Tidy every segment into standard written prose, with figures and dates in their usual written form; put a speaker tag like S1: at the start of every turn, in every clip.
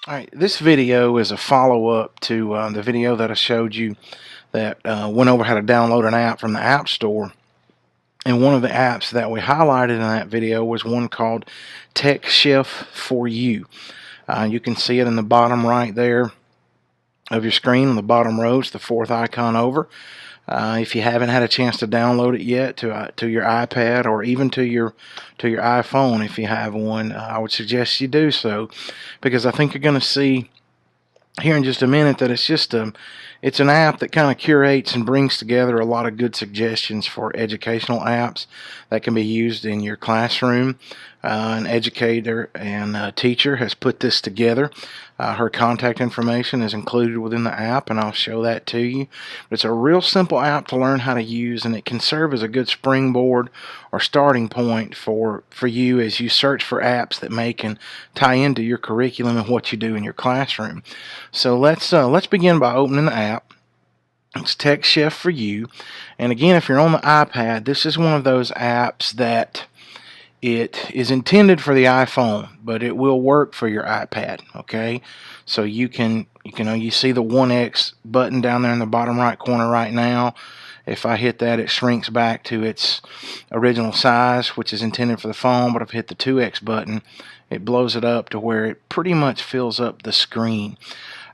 S1: Alright, this video is a follow-up to the video that I showed you that went over how to download an app from the App Store. And one of the apps that we highlighted in that video was one called TechChef4U. You can see it in the bottom right there of your screen on the bottom row. It's the fourth icon over. If you haven't had a chance to download it yet to your iPad or even to your iPhone, if you have one, I would suggest you do so, because I think you're going to see here in just a minute that it's an app that kind of curates and brings together a lot of good suggestions for educational apps that can be used in your classroom. An educator and teacher has put this together. Her contact information is included within the app, and I'll show that to you. But it's a real simple app to learn how to use, and it can serve as a good springboard or starting point for you as you search for apps that may can tie into your curriculum and what you do in your classroom. So let's begin by opening the app. It's TechChef4U, and again, if you're on the iPad, this is one of those apps that it is intended for the iPhone, but it will work for your iPad. Okay, so you see the 1x button down there in the bottom right corner right now. If I hit that, it shrinks back to its original size, which is intended for the phone. But if I hit the 2x button, it blows it up to where it pretty much fills up the screen.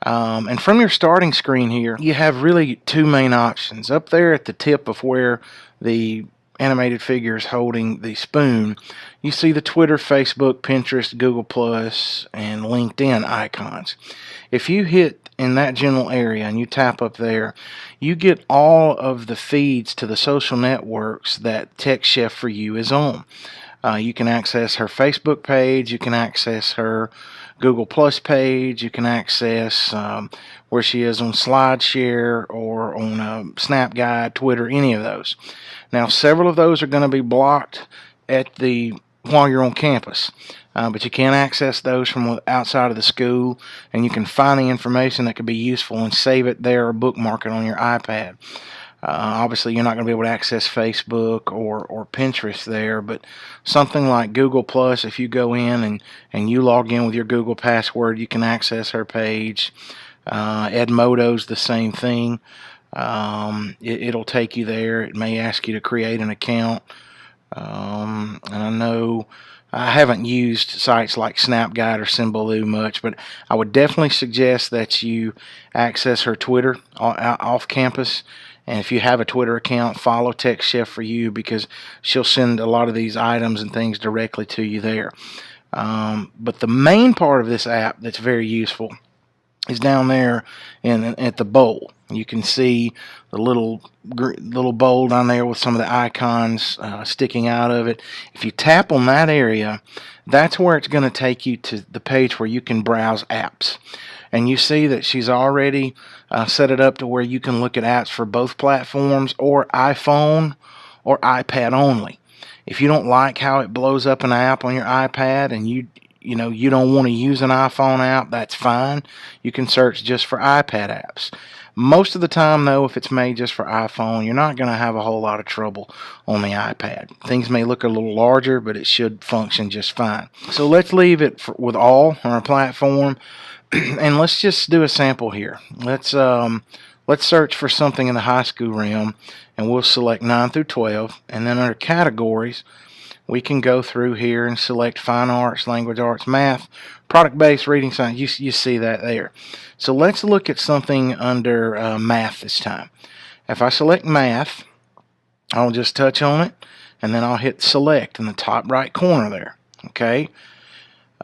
S1: And from your starting screen here, you have really two main options. Up there at the tip of where the animated figure is holding the spoon, you see the Twitter, Facebook, Pinterest, Google Plus, and LinkedIn icons. If you hit in that general area and you tap up there, you get all of the feeds to the social networks that TechChef4U is on. You can access her Facebook page, you can access her Google Plus page, you can access where she is on SlideShare or on Snapguide, Twitter, any of those. Now, several of those are going to be blocked while you're on campus, but you can access those from outside of the school, and you can find the information that could be useful and save it there or bookmark it on your iPad. Obviously, you're not going to be able to access Facebook or Pinterest there, but something like Google Plus, if you go in and you log in with your Google password, you can access her page. Edmodo's the same thing. It'll take you there. It may ask you to create an account. And I know I haven't used sites like Snapguide or Symbaloo much, but I would definitely suggest that you access her Twitter off campus. And if you have a Twitter account, follow TechChef4U, because she'll send a lot of these items and things directly to you there. But the main part of this app that's very useful is down there at the bowl. You can see the little bowl down there with some of the icons sticking out of it. If you tap on that area, that's where it's going to take you to the page where you can browse apps. And you see that she's already set it up to where you can look at apps for both platforms, or iPhone or iPad only. If you don't like how it blows up an app on your iPad and you don't want to use an iPhone app, that's fine. You can search just for iPad apps. Most of the time, though, if it's made just for iPhone, you're not going to have a whole lot of trouble on the iPad. Things may look a little larger, but it should function just fine. So let's leave it with all on our platform, and let's just do a sample here. Let's search for something in the high school realm, and we'll select 9 through 12, and then under categories, we can go through here and select fine arts, language arts, math, product-based reading science. You see that there. So let's look at something under math this time. If I select math, I'll just touch on it, and then I'll hit select in the top right corner there. Okay.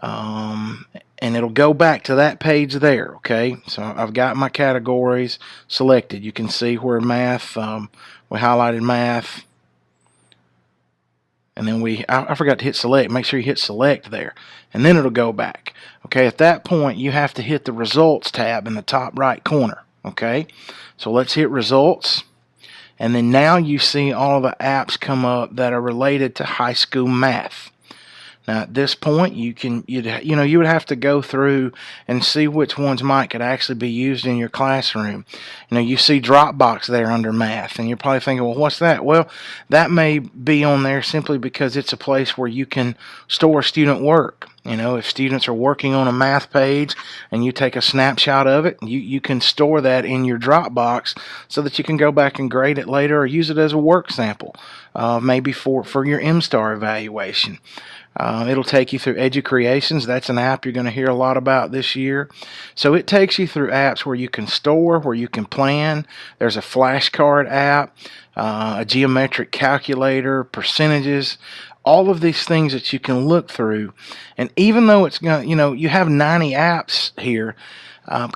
S1: And it'll go back to that page there. Okay. So I've got my categories selected. You can see where math, we highlighted math. And then I forgot to hit select. Make sure you hit select there, and then it'll go back. Okay, at that point you have to hit the results tab in the top right corner. Okay, so let's hit results, and then now you see all the apps come up that are related to high school math. Now at this point you would have to go through and see which ones could actually be used in your classroom. You see Dropbox there under math, and you're probably thinking, well, what's that? Well, that may be on there simply because it's a place where you can store student work. You know, if students are working on a math page and you take a snapshot of it, you can store that in your Dropbox so that you can go back and grade it later or use it as a work sample, maybe for your MSTAR evaluation. It'll take you through EduCreations. That's an app you're going to hear a lot about this year. So it takes you through apps where you can store, where you can plan. There's a flashcard app, a geometric calculator, percentages, all of these things that you can look through. And even though it's going, you have 90 apps here.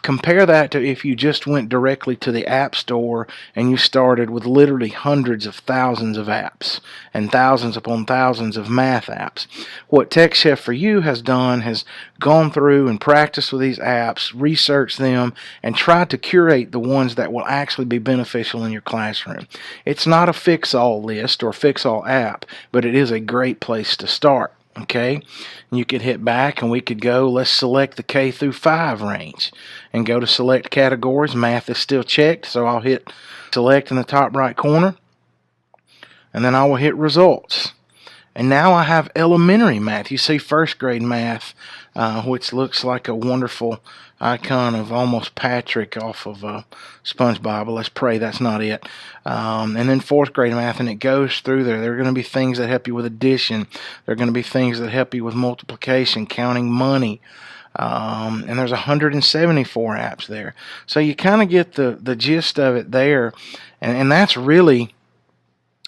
S1: Compare that to if you just went directly to the App Store and you started with literally hundreds of thousands of apps and thousands upon thousands of math apps. What TechChef4U has done has gone through and practiced with these apps, researched them, and tried to curate the ones that will actually be beneficial in your classroom. It's not a fix-all list or fix-all app, but it is a great place to start. Okay, and you could hit back and we could go, let's select the K through 5 range and go to select categories. Math is still checked, so I'll hit select in the top right corner and then I will hit results. And now I have elementary math. You see first grade math, which looks like a wonderful icon of almost Patrick off of SpongeBob, but let's pray that's not it. And then fourth grade math, and it goes through there. There are going to be things that help you with addition. There are going to be things that help you with multiplication, counting money. And there's 174 apps there. So you kind of get the gist of it there. And that's really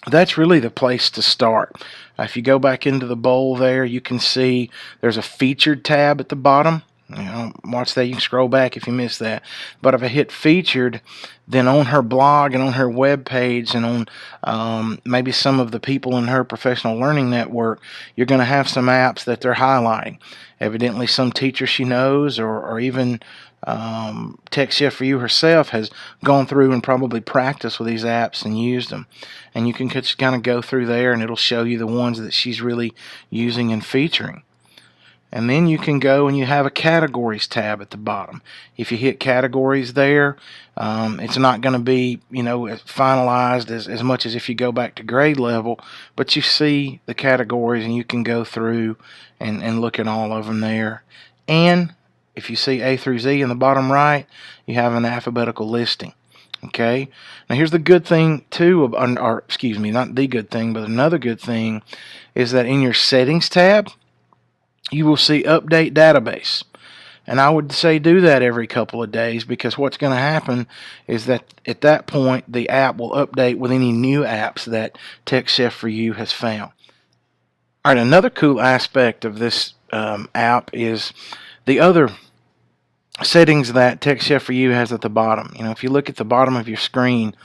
S1: the place to start. If you go back into the bowl there, you can see there's a featured tab at the bottom. Watch that. You can scroll back if you missed that. But if I hit featured, then on her blog and on her web page and on maybe some of the people in her professional learning network, you're going to have some apps that they're highlighting. Evidently, some teacher she knows or even TechChef4U herself has gone through and probably practiced with these apps and used them. And you can just kind of go through there and it'll show you the ones that she's really using and featuring. And then you can go and you have a categories tab at the bottom. If you hit categories there, it's not going to be, finalized as much as if you go back to grade level, but you see the categories and you can go through and look at all of them there. And if you see A through Z in the bottom right, you have an alphabetical listing. Okay. Now here's the good thing too, or excuse me, not the good thing, but another good thing is that in your settings tab, you will see update database. And I would say do that every couple of days, because what's going to happen is that at that point the app will update with any new apps that TechChef4U has found. All right, another cool aspect of this app is the other settings that TechChef4U has at the bottom. If you look at the bottom of your screen,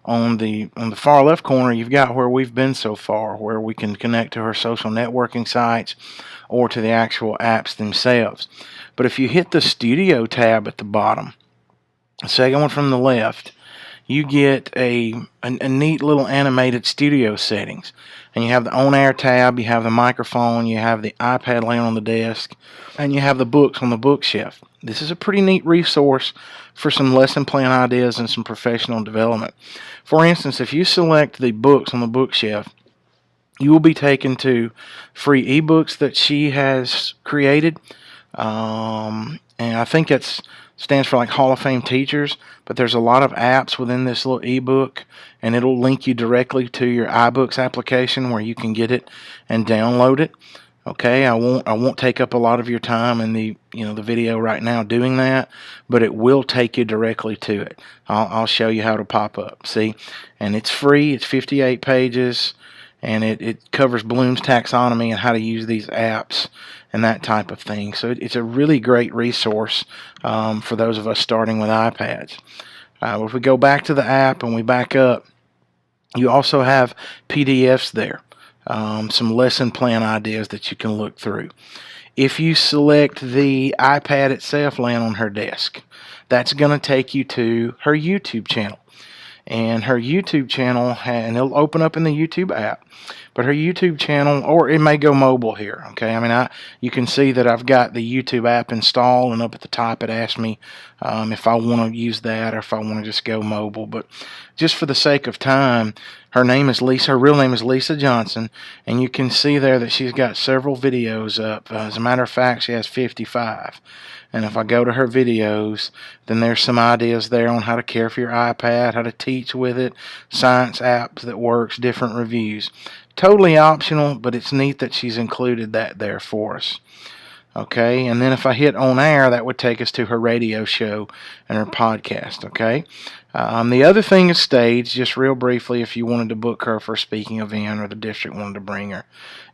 S1: on the far left corner, you've got where we've been so far, where we can connect to her social networking sites or to the actual apps themselves. But if you hit the Studio tab at the bottom, the second one from the left, you get a neat little animated studio settings. And you have the on-air tab, you have the microphone, you have the iPad laying on the desk, and you have the books on the bookshelf. This is a pretty neat resource for some lesson plan ideas and some professional development. For instance, if you select the books on the bookshelf, you will be taken to free ebooks that she has created. And I think that stands for like Hall of Fame teachers, but there's a lot of apps within this little ebook, and it'll link you directly to your iBooks application where you can get it and download it. Okay, I won't take up a lot of your time in the video right now doing that, but it will take you directly to it. I'll show you how to pop up. See, and it's free. It's 58 pages, and it covers Bloom's taxonomy and how to use these apps and that type of thing. So it's a really great resource for those of us starting with iPads. If we go back to the app and we back up, you also have PDFs there. Some lesson plan ideas that you can look through. If you select the iPad itself laying on her desk, that's going to take you to her YouTube channel. And her YouTube channel, and it'll open up in the YouTube app, but her YouTube channel, or it may go mobile here. Okay, you can see that I've got the YouTube app installed, and up at the top it asks me if I want to use that or if I want to just go mobile. But just for the sake of time, Her name is Lisa. Her real name is Lisa Johnson, and you can see there that she's got several videos up. As a matter of fact, she has 55. And if I go to her videos, then there's some ideas there on how to care for your iPad, how to teach with it, science apps that works, different reviews. Totally optional, but it's neat that she's included that there for us. Okay, and then if I hit on air, that would take us to her radio show and her podcast. Okay, the other thing is stage, just real briefly, if you wanted to book her for a speaking event or the district wanted to bring her.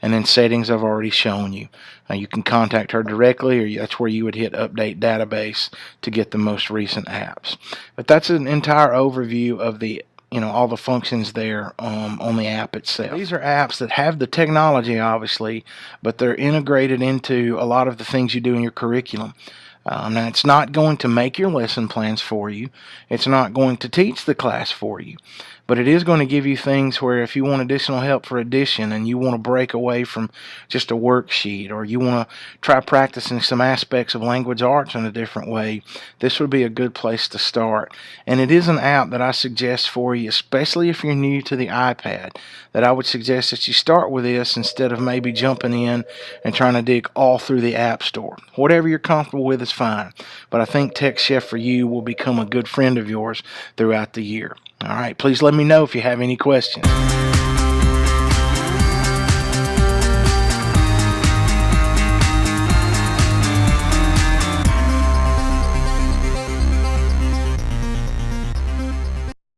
S1: And then settings I've already shown you. You can contact her directly, or that's where you would hit update database to get the most recent apps. But that's an entire overview of the all the functions there on the app itself. These are apps that have the technology, obviously, but they're integrated into a lot of the things you do in your curriculum. Now, it's not going to make your lesson plans for you. It's not going to teach the class for you. But it is going to give you things where if you want additional help for addition and you want to break away from just a worksheet, or you want to try practicing some aspects of language arts in a different way, this would be a good place to start. And it is an app that I suggest for you, especially if you're new to the iPad, that I would suggest that you start with this instead of maybe jumping in and trying to dig all through the App Store. Whatever you're comfortable with is fine. But I think TechChef4U will become a good friend of yours throughout the year. All right, please let me know if you have any questions.